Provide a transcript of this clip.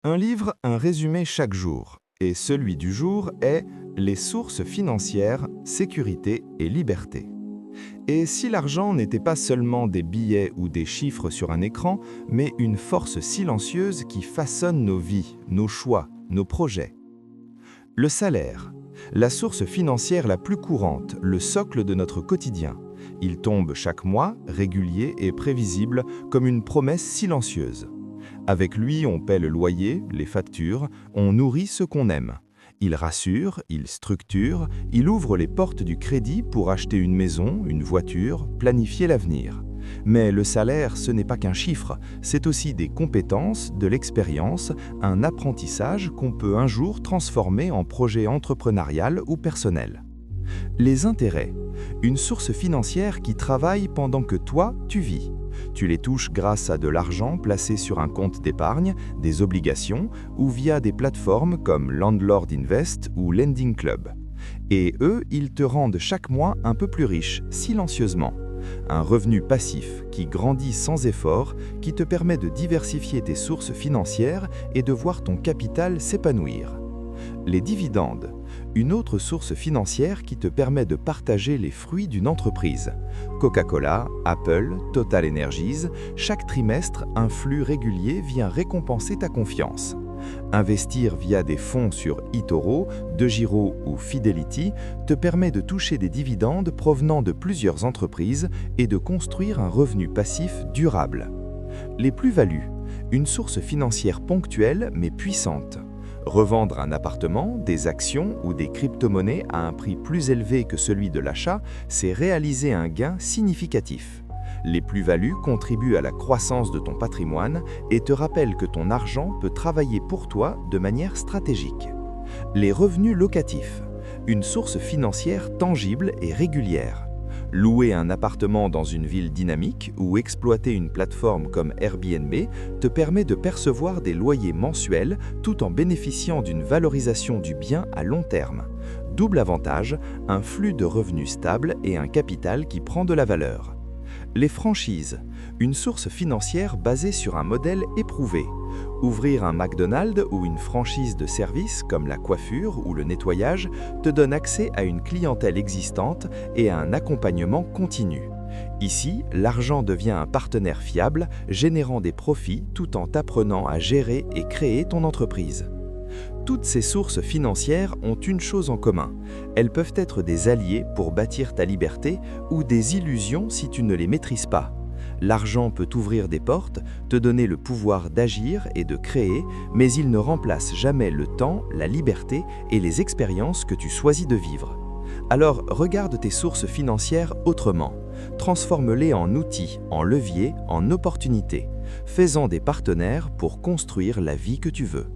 Un livre, un résumé chaque jour. Et celui du jour est Les sources financières, sécurité et liberté. Et si l'argent n'était pas seulement des billets ou des chiffres sur un écran, mais une force silencieuse qui façonne nos vies, nos choix, nos projets. Le salaire, la source financière la plus courante, le socle de notre quotidien. Il tombe chaque mois, régulier et prévisible, comme une promesse silencieuse. Avec lui, on paie le loyer, les factures, on nourrit ce qu'on aime. Il rassure, il structure, il ouvre les portes du crédit pour acheter une maison, une voiture, planifier l'avenir. Mais le salaire, ce n'est pas qu'un chiffre, c'est aussi des compétences, de l'expérience, un apprentissage qu'on peut un jour transformer en projet entrepreneurial ou personnel. Les intérêts, une source financière qui travaille pendant que toi, tu vis. Tu les touches grâce à de l'argent placé sur un compte d'épargne, des obligations ou via des plateformes comme Landlord Invest ou Lending Club. Et eux, ils te rendent chaque mois un peu plus riche, silencieusement. Un revenu passif qui grandit sans effort, qui te permet de diversifier tes sources financières et de voir ton capital s'épanouir. Les dividendes, une autre source financière qui te permet de partager les fruits d'une entreprise. Coca-Cola, Apple, Total Energies, chaque trimestre, un flux régulier vient récompenser ta confiance. Investir via des fonds sur eToro, DeGiro ou Fidelity te permet de toucher des dividendes provenant de plusieurs entreprises et de construire un revenu passif durable. Les plus-values, une source financière ponctuelle mais puissante. Revendre un appartement, des actions ou des crypto-monnaies à un prix plus élevé que celui de l'achat, c'est réaliser un gain significatif. Les plus-values contribuent à la croissance de ton patrimoine et te rappellent que ton argent peut travailler pour toi de manière stratégique. Les revenus locatifs, une source financière tangible et régulière. Louer un appartement dans une ville dynamique ou exploiter une plateforme comme Airbnb te permet de percevoir des loyers mensuels tout en bénéficiant d'une valorisation du bien à long terme. Double avantage, un flux de revenus stable et un capital qui prend de la valeur. Les franchises, une source financière basée sur un modèle éprouvé. Ouvrir un McDonald's ou une franchise de services comme la coiffure ou le nettoyage te donne accès à une clientèle existante et à un accompagnement continu. Ici, l'argent devient un partenaire fiable, générant des profits tout en t'apprenant à gérer et créer ton entreprise. Toutes ces sources financières ont une chose en commun. Elles peuvent être des alliés pour bâtir ta liberté ou des illusions si tu ne les maîtrises pas. L'argent peut t'ouvrir des portes, te donner le pouvoir d'agir et de créer, mais il ne remplace jamais le temps, la liberté et les expériences que tu choisis de vivre. Alors regarde tes sources financières autrement. Transforme-les en outils, en leviers, en opportunités. Fais-en des partenaires pour construire la vie que tu veux.